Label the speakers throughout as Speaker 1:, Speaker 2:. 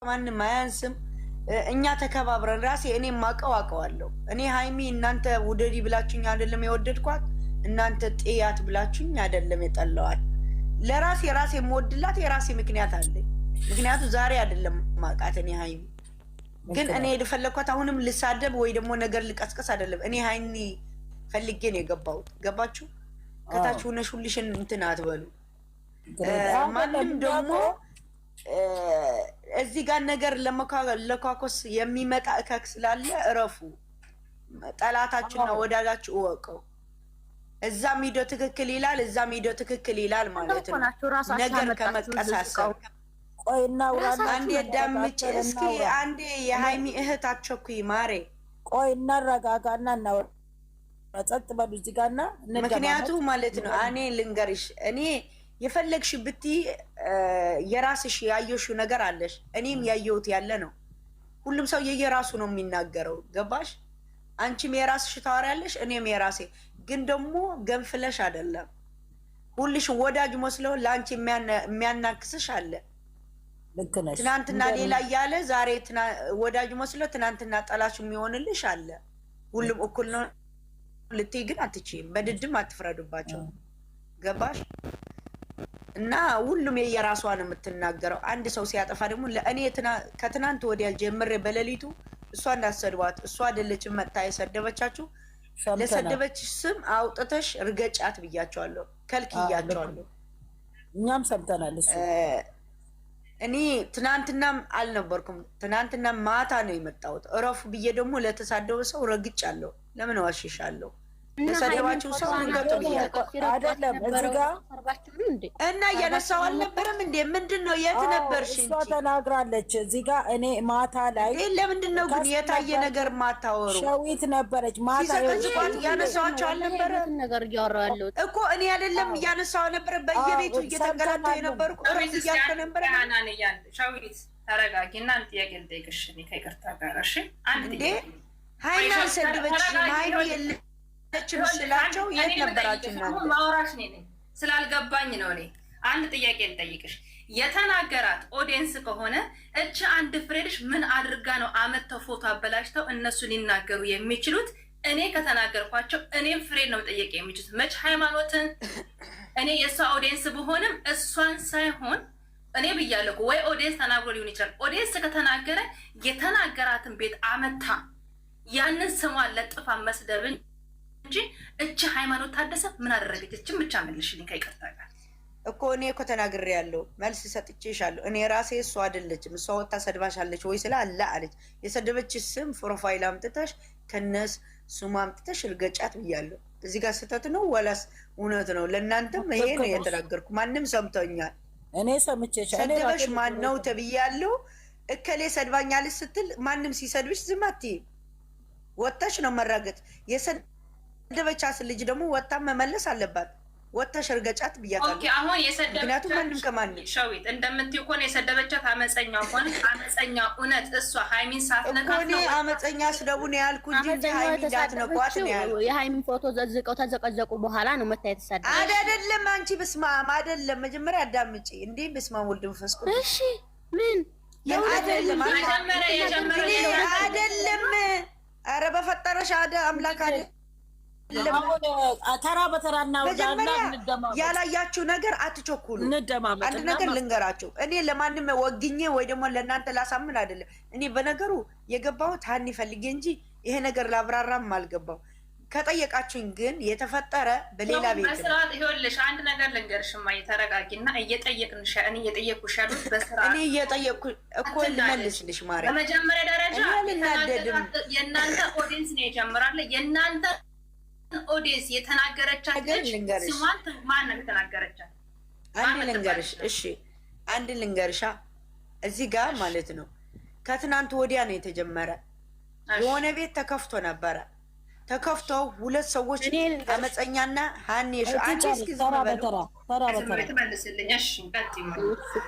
Speaker 1: ማንም አያንስም። እኛ ተከባብረን ራሴ እኔ አውቀዋለሁ። እኔ ሀይሚ እናንተ ውደዲ ብላችሁኝ አይደለም የወደድኳት፣ እናንተ ጥያት ብላችሁኝ አይደለም የጠላዋት። ለራሴ የምወድላት የራሴ ምክንያት አለኝ። ምክንያቱ ዛሬ አይደለም ማውቃት እኔ ሀይሚ ግን እኔ የፈለኳት አሁንም ልሳደብ ወይ ደግሞ ነገር ልቀስቀስ አይደለም። እኔ ሀይኒ ፈልጌ ነው የገባሁት። ገባችሁ? ከታች ሆነሽ ሁልሽን እንትን አትበሉ። ማንም ደግሞ እዚህ ጋር ነገር ለኳኮስ የሚመጣ እከክ ስላለ እረፉ። ጠላታችሁና ወዳጃችሁ እወቀው። እዛም ሂዶ ትክክል ይላል፣ እዛም ሂዶ ትክክል ይላል ማለት ነው። ነገር ከመቀሳሰብ አንዴ ዳምጭ እስኪ አንዴ የሀይሚ እህት አቸኩይ ማሬ
Speaker 2: ቆይ እናረጋጋና እናወራ። ጸጥ በሉ እዚህ ጋርና
Speaker 1: ምክንያቱ ማለት ነው። እኔ ልንገርሽ፣ እኔ የፈለግሽ ብትይ የራስሽ ያየሽው ነገር አለሽ፣ እኔም ያየሁት ያለ ነው። ሁሉም ሰው የየራሱ ነው የሚናገረው። ገባሽ? አንቺም የራስሽ ታወሪያለሽ፣ እኔም የራሴ። ግን ደግሞ ገንፍለሽ አይደለም ሁልሽ ወዳጅ መስለው ለአንቺ የሚያናክስሽ አለ። ትናንትና ሌላ እያለ ዛሬ ወዳጅ መስሎ ትናንትና ጠላሽ የሚሆንልሽ አለ። ሁሉም እኩል ነው ልትይ ግን አትችይም። በድድም አትፍረዱባቸው። ገባሽ? እና ሁሉም የየራሷ ነው የምትናገረው። አንድ ሰው ሲያጠፋ ደግሞ ለእኔ ከትናንት ወዲያ ጀምሬ በሌሊቱ እሷ እንዳሰድቧት እሷ አይደለችም መጥታ የሰደበቻችሁ። ለሰደበች ስም አውጥተሽ ርገጫት ብያቸዋለሁ፣ ከልክያቸዋለሁ።
Speaker 2: እኛም ሰምተናል። እሱ
Speaker 1: እኔ ትናንትናም አልነበርኩም። ትናንትና ማታ ነው የመጣሁት። እረፉ ብዬ ደግሞ ለተሳደበ ሰው ረግጫለሁ። ለምን ዋሽሻለሁ? ለሰደባችሁ ሰው ርገጡ ብያለሁ
Speaker 2: አይደለም? እዚህ ጋር
Speaker 1: እና እያነሳው አልነበረም እንዴ? ምንድን ነው? የት ነበርሽ?
Speaker 2: እሷ ተናግራለች እዚህ ጋር። እኔ ማታ ላይ
Speaker 1: ለምንድን ነው ግን የታየ ነገር ማታወሩ?
Speaker 2: ሸዊት ነበረች ማታ
Speaker 1: ሲሰቀዝቋት እያነሳዋቸው አልነበረ እኮ። እኔ አይደለም እያነሳው ነበረ። በየቤቱ እየተንገላቱ የነበርኩ ረዝ እያልከ ነበረ።
Speaker 3: ሸዊት ተረጋጊ እና አንድ ጥያቄ ልጠይቅሽ ከይቅርታ ጋር እሺ? አንድ
Speaker 1: ሀይሚ አልሰደበች ሀይሚ የለ ስላቸው የት ነበራችሁ?
Speaker 3: ማውራሽ ነኝ ስላልገባኝ ነው። እኔ አንድ ጥያቄ ልጠይቅሽ። የተናገራት ኦዲየንስ ከሆነ እች አንድ ፍሬድሽ ምን አድርጋ ነው አመተው ፎቶ አበላሽተው እነሱ ሊናገሩ የሚችሉት? እኔ ከተናገርኳቸው እኔም ፍሬድ ነው ጠየቅ የሚችሉት። መች ሃይማኖትን እኔ የእሷ ኦዲየንስ ብሆንም እሷን ሳይሆን እኔ ብያለሁ ወይ ኦዲየንስ ተናግሮ ሊሆን ይችላል። ኦዲየንስ ከተናገረ የተናገራትን ቤት አመታ ያንን ስሟን ለጥፋ መስደብን እንጂ እቺ ሃይማኖት ታደሰ ምን አደረገች? እቺም ብቻ መልሽልኝ ከይቅርታ ጋር
Speaker 1: እኮ እኔ እኮ ተናግሬያለሁ፣ መልስ ሰጥቼሻለሁ። እኔ ራሴ እሷ አይደለችም እሷ ወጣ ሰድባሻለች ወይ ስለ አላ አለች። የሰደበች ስም ፕሮፋይል አምጥተሽ ከነስ ስሙ አምጥተሽ እርገጫት ብያለሁ። እዚህ ጋር ስህተት ነው ወላስ እውነት ነው? ለእናንተም ይሄ ነው የተናገርኩ። ማንም ሰምቶኛል።
Speaker 2: እኔ ሰምቼሽ
Speaker 1: ሰደበሽ ማን ነው ተብያለሁ። እከሌ ሰድባኛለች ስትል ማንም ሲሰድብሽ ዝም አትይም። ወጥተሽ ነው መራገጥ። የሰደበቻት ልጅ ደግሞ ወጣ መመለስ አለባት። ወጥተሽ እርገጫት ብያታለሁ።
Speaker 3: ኦኬ አሁን የሰደበቻት
Speaker 1: ማንም ከማንም
Speaker 3: ሸዊት እንደምትይው ከሆነ የሰደበቻት አመፀኛ ሆነ አመፀኛ እውነት እሷ ሃይሚን ሳትነካት ነው
Speaker 1: አመፀኛ ስለቡን ያልኩ እንጂ ሃይሚን ዳት ነው ቋት ነው ያልኩ።
Speaker 4: የሃይሚን ፎቶ ዘዝቀው ተዘቀዘቁ በኋላ ነው መታየት ተሰደበ
Speaker 1: አይደለም። አንቺ በስማም አይደለም። መጀመሪያ አዳምጪ እንዴ። በስማም ወልድ መንፈስ ቅዱስ
Speaker 4: እሺ ምን
Speaker 1: አይደለም አይደለም። ኧረ በፈጠረሽ አደ አምላክ አደ
Speaker 2: ተራ በተራ እናውራና
Speaker 1: ያላያችሁ ነገር አትቸኩሉ። አንድ ነገር ልንገራችሁ። እኔ ለማንም ወግኜ ወይ ደግሞ ለእናንተ ላሳምን አይደለም። እኔ በነገሩ የገባሁት ሀኒ ፈልጌ እንጂ ይሄ ነገር ላብራራም አልገባው። ከጠየቃችሁኝ ግን የተፈጠረ በሌላ ቤት ነው።
Speaker 3: በስርዓት ይኸውልሽ አንድ ነገር ልንገርሽማ፣ ተረጋጊና እየጠየቅንሽ እኔ እየጠየቅኩሽ ያሉት በስርዓት
Speaker 1: እኔ እየጠየቅኩ እኮ ልመልስልሽ ማርያም።
Speaker 3: በመጀመሪያ ደረጃ የእናንተ ኦዲየንስ ነው የጀምራለ የእናንተ ኦዲየንስ የተናገረቻት ስሟን ማን ነው የተናገረቻት?
Speaker 1: አንድ ልንገርሽ። እሺ አንድ ልንገርሻ። እዚህ ጋር ማለት ነው ከትናንት ወዲያ ነው የተጀመረ። የሆነ ቤት ተከፍቶ ነበረ። ተከፍተው ሁለት ሰዎች አመፀኛና ሀኒ አንቺ እስኪ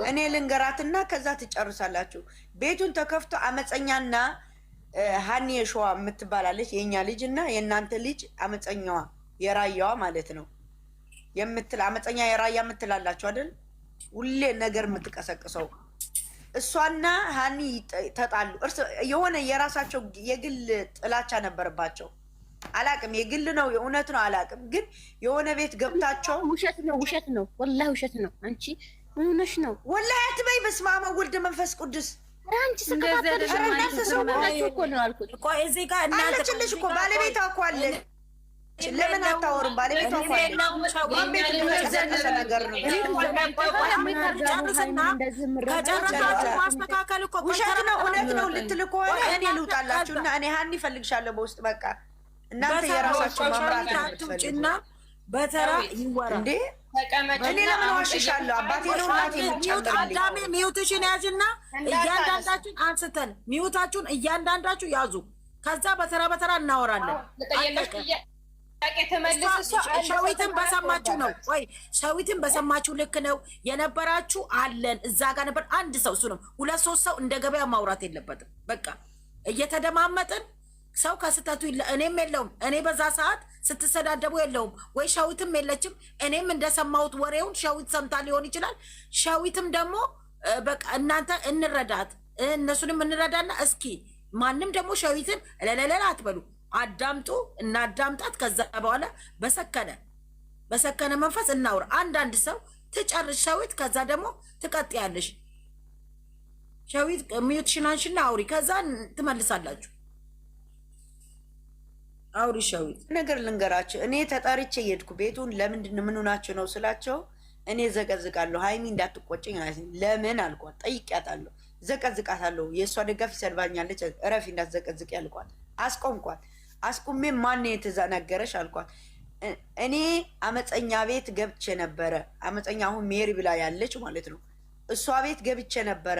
Speaker 1: እኔ ልንገራትና ከዛ ትጨርሳላችሁ። ቤቱን ተከፍቶ አመፀኛና ሀኒ የሸዋ የምትባላለች የኛ ልጅ እና የእናንተ ልጅ አመፀኛዋ የራያዋ ማለት ነው የምትል አመፀኛ የራያ የምትላላችሁ አይደል? ሁሌ ነገር የምትቀሰቅሰው እሷና ሀኒ ተጣሉ። የሆነ የራሳቸው የግል ጥላቻ ነበረባቸው። አላቅም የግል ነው የእውነት ነው አላቅም። ግን የሆነ ቤት ገብታቸው
Speaker 4: ውሸት ነው ወላሂ ውሸት ነው። አንቺ ምን ሆነሽ ነው?
Speaker 1: ወላሂ አትበይ። በስመ አብ ወወልድ መንፈስ ቅዱስ።
Speaker 4: አንቺ ስከታተልሽ እናንተ ሰው ናችሁ እኮ ነው አልኩት እኮ።
Speaker 2: እዚህ ጋር እናንተ
Speaker 1: አለችልሽ እኮ ባለቤቷ እኮ አለ። ለምን አታወሩም? ባለቤቷ እኮ አለ። ቤት የተዘቀዘቀ ነገር ነው።
Speaker 2: ከጨረሳችሁ ማስተካከል እኮ
Speaker 1: ውሸት ነው እውነት ነው ልትል ከሆነ እኔ ልውጣላችሁ እና እኔ ሀኒ እፈልግሻለሁ በውስጥ በቃ እናንተ የራሳችሁ ማምራት
Speaker 2: ጭና በተራ ይወራ እንዴ።
Speaker 1: እኔ ለምን ዋሽሻለሁ? አባቴ ነው እናቴ ነው።
Speaker 2: አዳሜ ሚውትሽን ያዥና እያንዳንዳችሁን አንስተን ሚውታችሁን እያንዳንዳችሁ ያዙ። ከዛ በተራ በተራ እናወራለን። ሸዊትን በሰማችሁ ነው ወይ? ሸዊትን በሰማችሁ ልክ ነው የነበራችሁ አለን እዛ ጋር ነበር። አንድ ሰው እሱ ነው። 2-3 ሰው እንደ ገበያ ማውራት የለበትም። በቃ እየተደማመጥን ሰው ከስተቱ እኔም የለውም። እኔ በዛ ሰዓት ስትሰዳደቡ የለውም ወይ ሸዊትም የለችም። እኔም እንደሰማሁት ወሬውን ሸዊት ሰምታ ሊሆን ይችላል። ሸዊትም ደግሞ በቃ እናንተ እንረዳት እነሱንም እንረዳና እስኪ ማንም ደግሞ ሸዊትን ለለለላ አትበሉ። አዳምጡ እናዳምጣት። ከዛ በኋላ በሰከነ መንፈስ እናውራ። አንዳንድ ሰው ትጨርስ ሸዊት፣ ከዛ ደግሞ ትቀጥያለሽ። ሸዊት ሚዩት ሽናንሽና አውሪ፣ ከዛ ትመልሳላችሁ። አውሪ ሸዊት።
Speaker 1: ነገር ልንገራቸው። እኔ ተጠርቼ የሄድኩ ቤቱን ለምንድን ምን ሆናችሁ ነው ስላቸው እኔ ዘቀዝቃለሁ። ሀይሚ እንዳትቆጭኝ ለምን አልኳት። ጠይቂያታለሁ። ዘቀዝቃታለሁ። የእሷ ደጋፊ ሰድባኛለች፣ እረፊ እንዳትዘቀዝቅ ያልኳት። አስቆምኳት። አስቁሜ ማን የተናገረሽ አልኳት። እኔ አመፀኛ ቤት ገብቼ ነበረ። አመፀኛ አሁን ሜሪ ብላ ያለች ማለት ነው። እሷ ቤት ገብቼ ነበረ።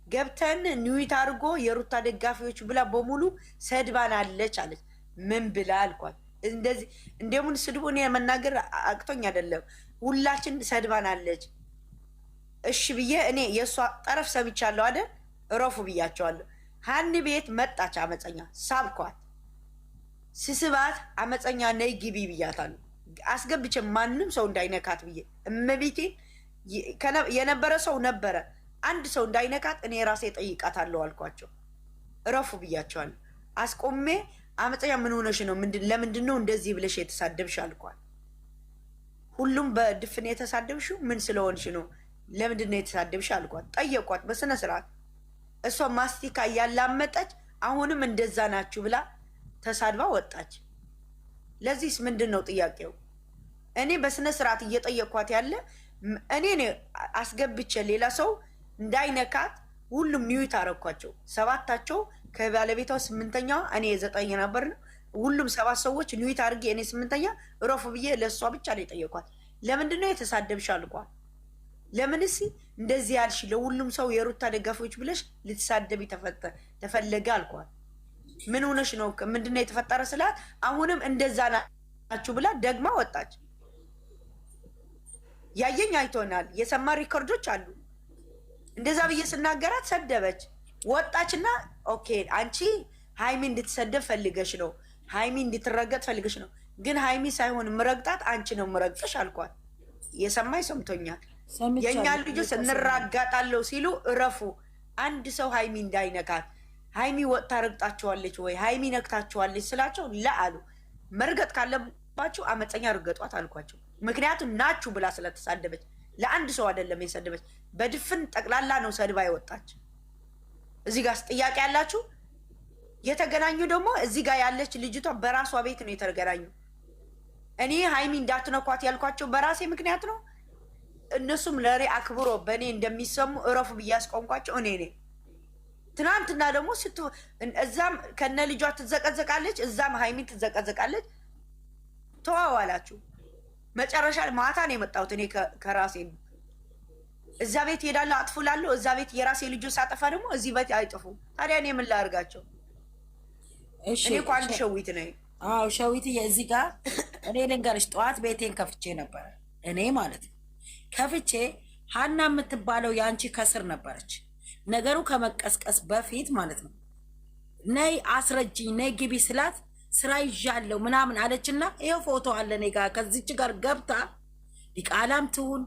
Speaker 1: ገብተን ኒዊት አድርጎ የሩታ ደጋፊዎች ብላ በሙሉ ሰድባናለች አለች። ምን ብላ አልኳት። እንደዚህ እንደምን ስድቡ እኔ መናገር አቅቶኝ አይደለም። ሁላችን ሰድባናለች። እሺ ብዬ እኔ የእሷ ጠረፍ ሰምቻለሁ አይደል? እረፉ ብያቸዋለሁ። ሀኒ ቤት መጣች አመፀኛ። ሳብኳት። ስስባት አመፀኛ ነይ ግቢ ብያታለሁ። አስገብቼ ማንም ሰው እንዳይነካት ብዬ እመቤቴ የነበረ ሰው ነበረ። አንድ ሰው እንዳይነካት እኔ ራሴ ጠይቃታለሁ አልኳቸው። እረፉ ብያቸዋለሁ። አስቆሜ አመፀኛ ምን ሆነሽ ነው? ለምንድን ነው እንደዚህ ብለሽ የተሳደብሽ አልኳት። ሁሉም በድፍን የተሳደብሽው ምን ስለሆንሽ ነው? ለምንድን ነው የተሳደብሽ አልኳት። ጠየቋት በስነ ስርዓት። እሷ ማስቲካ እያላመጠች አሁንም እንደዛ ናችሁ ብላ ተሳድባ ወጣች። ለዚህስ ምንድን ነው ጥያቄው? እኔ በስነ ስርዓት እየጠየኳት ያለ እኔ አስገብቼ ሌላ ሰው እንዳይነካት ሁሉም ሚዩት አረኳቸው። 7ታቸው ከባለቤቷ 8ኛ እኔ 9 ነበር ነው። ሁሉም 7 ሰዎች ኒዊት አድርጌ እኔ 8ኛ እረፉ ብዬ ለእሷ ብቻ ነው የጠየኳት። ለምንድን ነው የተሳደብሽ አልኳት። ለምንስ እንደዚህ ያልሽ ለሁሉም ሰው የሩታ ደጋፊዎች ብለሽ ልትሳደቢ ተፈለገ አልኳት። ምን ሆነሽ ነው? ምንድን ነው የተፈጠረ ስላት አሁንም እንደዛ ናችሁ ብላ ደግማ ወጣች። ያየኝ አይቶናል። የሰማ ሪኮርዶች አሉ። እንደዛ ብዬ ስናገራት ሰደበች። ወጣችና ኦኬ አንቺ ሃይሚ እንድትሰደብ ፈልገሽ ነው፣ ሃይሚ እንድትረገጥ ፈልገሽ ነው። ግን ሃይሚ ሳይሆን ምረግጣት አንቺ ነው ምረግጥሽ አልኳት። የሰማይ ሰምቶኛል። የእኛ ልጆች እንራጋጣለሁ ሲሉ እረፉ። አንድ ሰው ሃይሚ እንዳይነካት። ሃይሚ ወጥታ ረግጣችኋለች ወይ ሃይሚ ነክታችኋለች ስላቸው ለአሉ መርገጥ ካለባችሁ አመፀኛ ርገጧት አልኳቸው። ምክንያቱም ናችሁ ብላ ስለተሳደበች ለአንድ ሰው አይደለም የሰደበች፣ በድፍን ጠቅላላ ነው ሰድባ የወጣች። እዚህ ጋር ጥያቄ ያላችሁ የተገናኙ ደግሞ እዚህ ጋር ያለች ልጅቷ በራሷ ቤት ነው የተገናኙ። እኔ ሃይሚ እንዳትነኳት ያልኳቸው በራሴ ምክንያት ነው። እነሱም ለሬ አክብሮ በእኔ እንደሚሰሙ እረፉ ብዬ ያስቆምኳቸው እኔ ነኝ። ትናንትና ደግሞ እዛም ከነ ልጇ ትዘቀዘቃለች፣ እዛም ሃይሚ ትዘቀዘቃለች። ተዋዋላችሁ። መጨረሻ ማታ ነው የመጣሁት እኔ ከራሴ እዛ ቤት ሄዳለሁ አጥፉላለሁ። እዛ ቤት የራሴ ልጆች ሳጠፋ ደግሞ እዚህ ቤት አይጥፉ። ታዲያ እኔ ምን ላድርጋቸው? እኔ እኮ አንድ ሸዊት ነኝ።
Speaker 2: አዎ ሸዊት እዚህ ጋር እኔ ልንገርሽ፣ ጠዋት ቤቴን ከፍቼ ነበረ እኔ ማለት ነው። ከፍቼ ሀና የምትባለው የአንቺ ከስር ነበረች። ነገሩ ከመቀስቀስ በፊት ማለት ነው። ነይ አስረጅኝ፣ ነይ ግቢ ስላት ስራ ይዣለሁ ምናምን አለችና ይኸው ፎቶ አለ እኔ ጋር። ከዚች ጋር ገብታ ዲቃላም ትሁን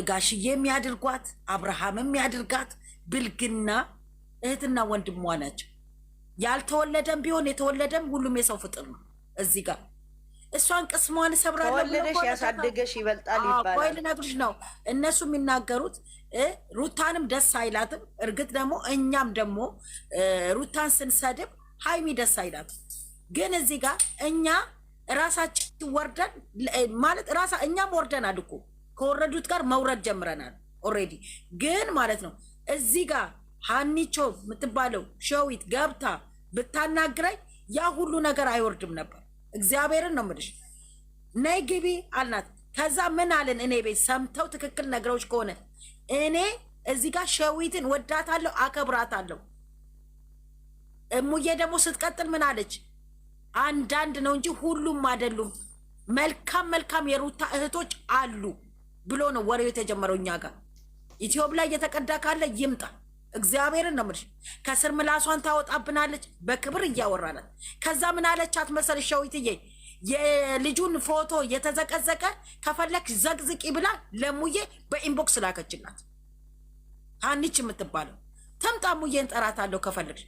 Speaker 2: ጋሽዬ የሚያድርጓት አብርሃም የሚያድርጋት ብልግና እህትና ወንድሟ ናቸው። ያልተወለደም ቢሆን የተወለደም ሁሉም የሰው ፍጥር ነው። እዚህ ጋር እሷን ቅስሟን ሰብራለሁ።
Speaker 1: ተወለደሽ ያሳደገሽ ይበልጣል ይባላል።
Speaker 2: ቆይ ልነግርሽ ነው እነሱ የሚናገሩት። ሩታንም ደስ አይላትም። እርግጥ ደግሞ እኛም ደግሞ ሩታን ስንሰድብ ሀይሚ ደስ አይላትም። ግን እዚህ ጋር እኛ ራሳችን ወርደን ማለት እኛም ወርደናል እኮ ከወረዱት ጋር መውረድ ጀምረናል ኦልሬዲ። ግን ማለት ነው እዚህ ጋር ሀኒቾ የምትባለው ሸዊት ገብታ ብታናግረኝ ያ ሁሉ ነገር አይወርድም ነበር። እግዚአብሔርን ነው የምልሽ። ነይ ግቢ አልናት። ከዛ ምን አለን? እኔ ቤት ሰምተው ትክክል ነገሮች ከሆነ እኔ እዚህ ጋር ሸዊትን ወዳታለሁ፣ አከብራታለሁ። እሙዬ ደግሞ ስትቀጥል ምን አለች? አንዳንድ ነው እንጂ ሁሉም አይደሉም፣ መልካም መልካም የሩታ እህቶች አሉ ብሎ ነው ወሬው የተጀመረው። እኛ ጋር ኢትዮብ ላይ እየተቀዳ ካለ ይምጣ። እግዚአብሔርን ነው የምልሽ። ከስር ምላሷን ታወጣብናለች በክብር እያወራናት። ከዛ ምን አለቻት መሰለሽ ሸዊትዬ? የልጁን ፎቶ የተዘቀዘቀ ከፈለክ ዘቅዝቂ ብላ ለሙዬ በኢንቦክስ ላከችላት። ሀኒች የምትባለው ተምጣ ሙዬን ጠራታለሁ ከፈለግሽ።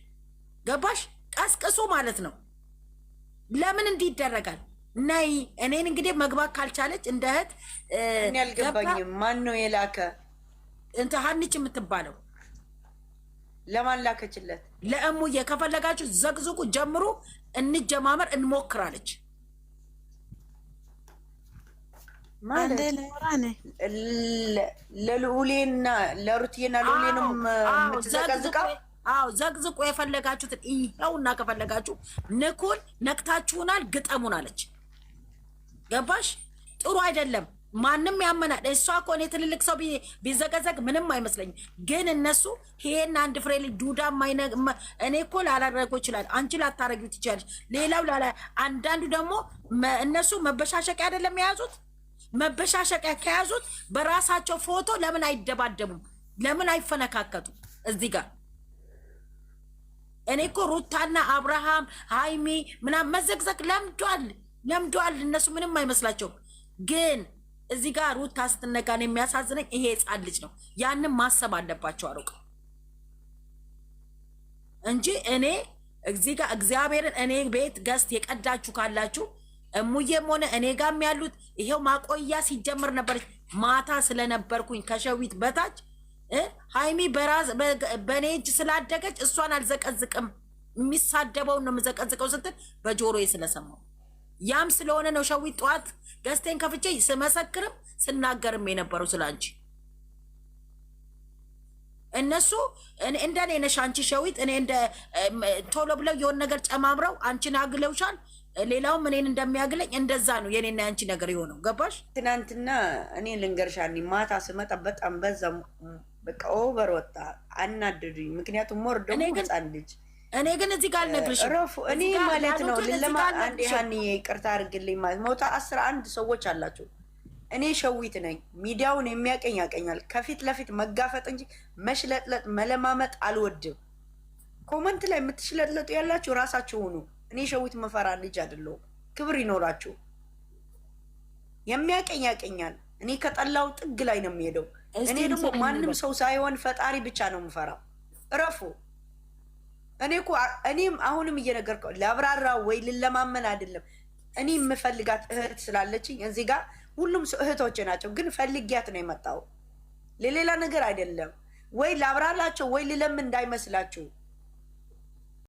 Speaker 2: ገባሽ? ቀስቅሱ ማለት ነው። ለምን እንዲህ ይደረጋል? ነይ እኔን እንግዲህ መግባት ካልቻለች እንደ እህት
Speaker 1: እኔ አልገባኝም። ማን ነው የላከ?
Speaker 2: እንትን ሀኒች የምትባለው
Speaker 1: ለማን ላከችለት?
Speaker 2: ለእሙዬ። ከፈለጋችሁ ዘቅዝቁ፣ ጀምሩ፣ እንጀማመር፣ እንሞክራለች
Speaker 1: ማለት ለልዑሌና ለሩትዬና ልዑሌንም የምትዘቀዝቀው።
Speaker 2: አዎ ዘቅዝቁ የፈለጋችሁትን ይኸውና፣ ከፈለጋችሁ ንኩን፣ ነክታችሁናል፣ ግጠሙን አለች። ገባሽ? ጥሩ አይደለም። ማንም ያመናል። እሷ እኮ እኔ ትልልቅ ሰው ቢዘገዘግ ምንም አይመስለኝም። ግን እነሱ ይሄን አንድ ፍሬ ልጅ ዱዳ እኔ እኮ ላላረገው ይችላል፣ አንቺ ላታረጊው ትችላለች። ሌላው አንዳንዱ ደግሞ እነሱ መበሻሸቂያ አይደለም የያዙት። መበሻሸቂያ ከያዙት በራሳቸው ፎቶ ለምን አይደባደቡም? ለምን አይፈነካከቱ? እዚህ ጋር እኔ እኮ ሩታና አብርሃም ሃይሚ ምናምን መዘግዘግ ለምዷል። እነሱ ምንም አይመስላቸውም። ግን እዚህ ጋር ሩታ ስትነጋን የሚያሳዝነኝ ይሄ ሕፃን ልጅ ነው። ያንን ማሰብ አለባቸው አሩቅ እንጂ እኔ እዚህ ጋር እግዚአብሔርን እኔ ቤት ገዝት የቀዳችሁ ካላችሁ እሙዬም ሆነ እኔ ጋም ያሉት ይሄው ማቆያ ሲጀምር ነበር። ማታ ስለነበርኩኝ ከሸዊት በታች ሃይሚ በእኔ እጅ ስላደገች እሷን አልዘቀዝቅም፣ የሚሳደበውን ነው የምዘቀዝቀው ስትል በጆሮዬ ስለሰማው ያም ስለሆነ ነው ሸዊት ጠዋት ገዝቴን ከፍቼ ስመሰክርም ስናገርም የነበረው ስላንቺ። እነሱ እንደኔ ነሽ አንቺ ሸዊት፣ እኔ እንደ ቶሎ ብለው የሆነ ነገር ጨማምረው አንቺን አግለውሻል። ሌላውም እኔን እንደሚያግለኝ እንደዛ ነው የኔና ያንቺ ነገር የሆነው። ገባሽ?
Speaker 1: ትናንትና እኔ ልንገርሻኒ ማታ ስመጣ በጣም በዛ፣ በቃ ኦቨር ወጣ፣ አናደዱኝ። ምክንያቱም ሞር ደግሞ ህፃን ልጅ
Speaker 2: እኔ ግን እዚህ ጋር አልነግርሽም።
Speaker 1: ረፉ እኔ ማለት ነው ለማ አንዴ ሀኒ ይቅርታ አድርግልኝ ማለት ሞታ 11 ሰዎች አላቸው። እኔ ሸዊት ነኝ። ሚዲያውን የሚያቀኝ ያቀኛል። ከፊት ለፊት መጋፈጥ እንጂ መሽለጥለጥ መለማመጥ አልወድም። ኮመንት ላይ የምትሽለጥለጡ ያላችሁ ራሳችሁ ሁኑ። እኔ ሸዊት መፈራ ልጅ አይደለሁም። ክብር ይኖራችሁ። የሚያቀኝ ያቀኛል። እኔ ከጠላው ጥግ ላይ ነው የሚሄደው። እኔ ደግሞ ማንም ሰው ሳይሆን ፈጣሪ ብቻ ነው የምፈራው። እረፉ። እኔ እኮ እኔም አሁንም እየነገርኩህ ለአብራራ ወይ ልለማመን አይደለም። እኔ የምፈልጋት እህት ስላለችኝ እዚህ ጋር ሁሉም እህቶች ናቸው፣ ግን ፈልጊያት ነው የመጣው ለሌላ ነገር አይደለም። ወይ ላብራላቸው ወይ ልለምን እንዳይመስላችሁ።